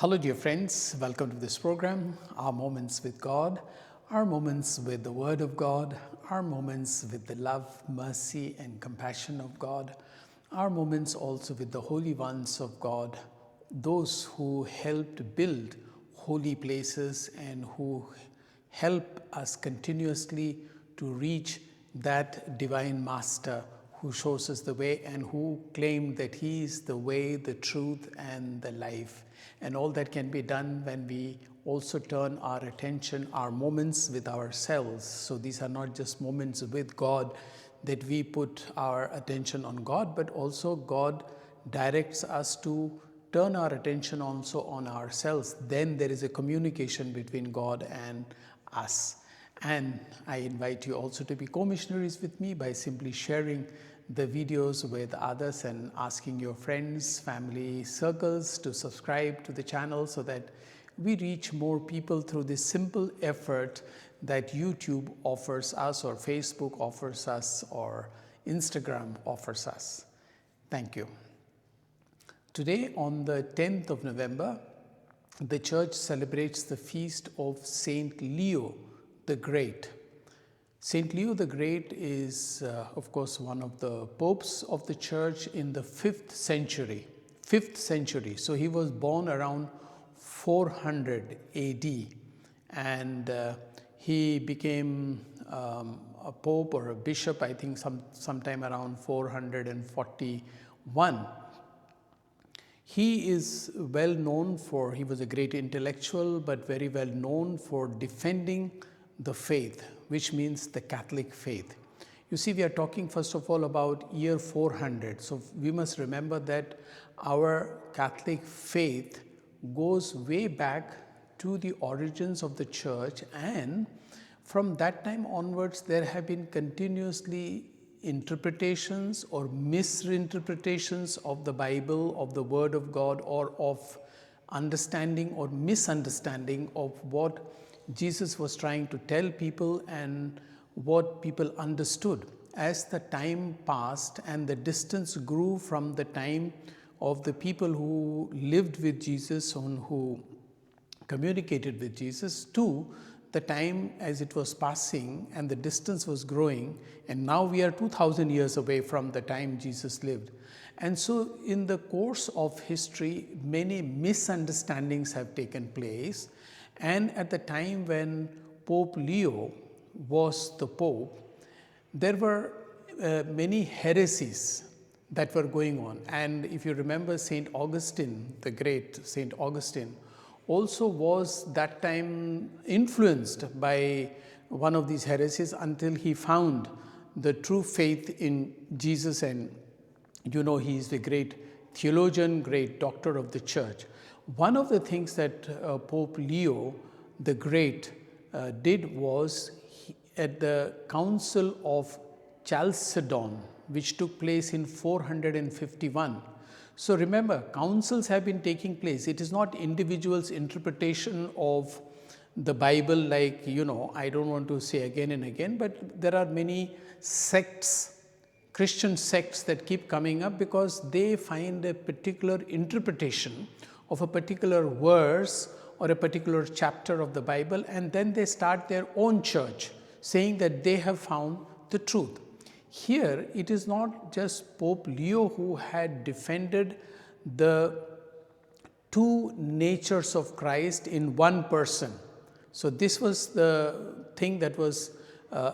Hello, dear friends. Welcome to this program, Our Moments with God, our moments with the Word of God, our moments with the love, mercy, and compassion of God, our moments also with the holy ones of God, those who helped build holy places and who help us continuously to reach that divine Master who shows us the way and who claim that He is the way, the truth, and the life. And all that can be done when we also turn our attention, our moments with ourselves. So these are not just moments with God that we put our attention on God, but also God directs us to turn our attention also on ourselves. Then there is a communication between God and us. And I invite you also to be co-missionaries with me by simply sharing the videos with others and asking your friends, family circles to subscribe to the channel so that we reach more people through this simple effort that YouTube offers us, or Facebook offers us, or Instagram offers us. Thank you. Today, on the 10th of November, the Church celebrates the feast of Saint Leo the Great. Saint Leo the Great is, of course, one of the popes of the Church in the 5th century. 5th century. So he was born around 400 AD, and he became a pope or a bishop, I think, sometime around 441. He is well known for, he was a great intellectual, but very well known for defending the faith, which means the Catholic faith. You see, we are talking first of all about year 400. So we must remember that our Catholic faith goes way back to the origins of the Church, and from that time onwards there have been continuously interpretations or misinterpretations of the Bible, of the Word of God, or of understanding or misunderstanding of what Jesus was trying to tell people and what people understood. As the time passed and the distance grew from the time of the people who lived with Jesus and who communicated with Jesus to the time as it was passing and the distance was growing, and now we are 2000 years away from the time Jesus lived. And so in the course of history, many misunderstandings have taken place. And at the time when Pope Leo was the Pope, there were many heresies that were going on. And if you remember, St. Augustine, the great St. Augustine, also was that time influenced by one of these heresies until he found the true faith in Jesus. And you know, he is the great theologian, great doctor of the Church. One of the things that Pope Leo the Great did was at the Council of Chalcedon, which took place in 451. So remember, councils have been taking place. It is not individuals' interpretation of the Bible, like, you know, I don't want to say again and again, but there are many sects, Christian sects, that keep coming up because they find a particular interpretation of a particular verse or a particular chapter of the Bible, and then they start their own church saying that they have found the truth. Here, it is not just Pope Leo who had defended the two natures of Christ in one person. So this was the thing that was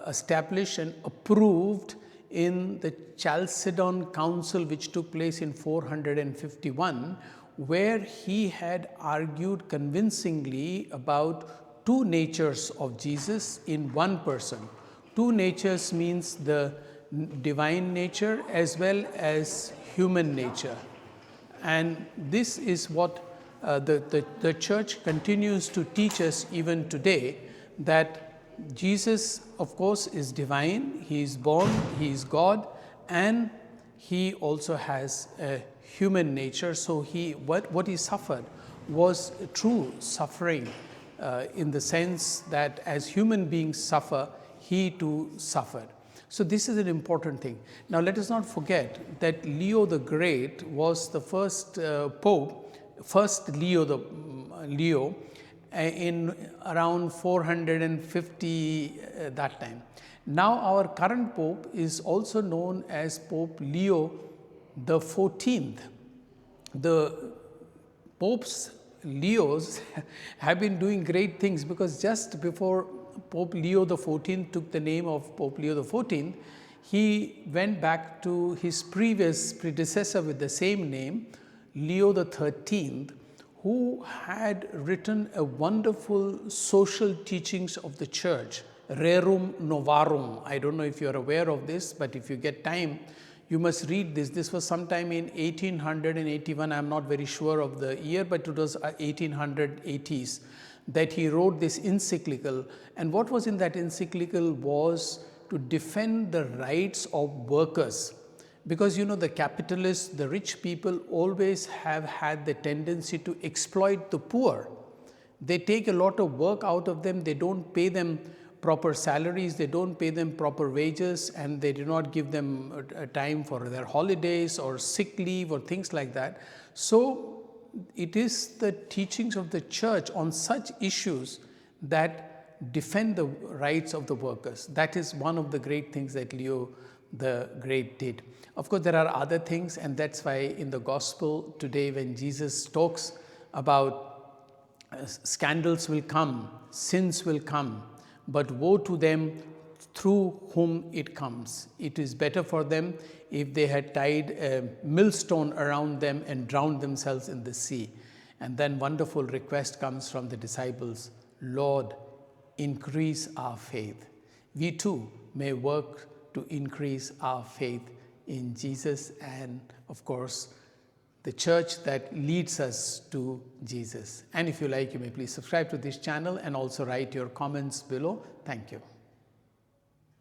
established and approved in the Chalcedon Council, which took place in 451, where he had argued convincingly about two natures of Jesus in one person. Two natures means the divine nature as well as human nature. And this is what the Church continues to teach us even today, that Jesus, of course, is divine, he is born, he is God, and he also has a human nature. So what he suffered was true suffering, in the sense that as human beings suffer, he too suffered. So this is an important thing. Now let us not forget that Leo the Great was the first Pope, first Leo the Leo in around 450 that time. Now our current Pope is also known as Pope Leo the 14th. The Popes Leos have been doing great things, because just before Pope Leo the 14th took the name of Pope Leo the 14th, he went back to his previous predecessor with the same name, Leo the 13th, who had written a wonderful social teachings of the church, Rerum Novarum. I don't know if you are aware of this, but if you get time, you must read this. This was sometime in 1881. I am not very sure of the year, but it was 1880s that he wrote this encyclical. And what was in that encyclical was to defend the rights of workers. Because the capitalists, the rich people always have had the tendency to exploit the poor. They take a lot of work out of them. They don't pay them proper salaries, they don't pay them proper wages, and they do not give them a time for their holidays or sick leave or things like that. So it is the teachings of the church on such issues that defend the rights of the workers. That is one of the great things that Leo the Great did. Of course, there are other things, and that's why in the gospel today, when Jesus talks about scandals will come, sins will come, but woe to them through whom it comes. It is better for them if they had tied a millstone around them and drowned themselves in the sea. And then wonderful request comes from the disciples, Lord, increase our faith. We too may work to increase our faith in Jesus and, of course, the church that leads us to Jesus. And if you like, you may please subscribe to this channel and also write your comments below. Thank you.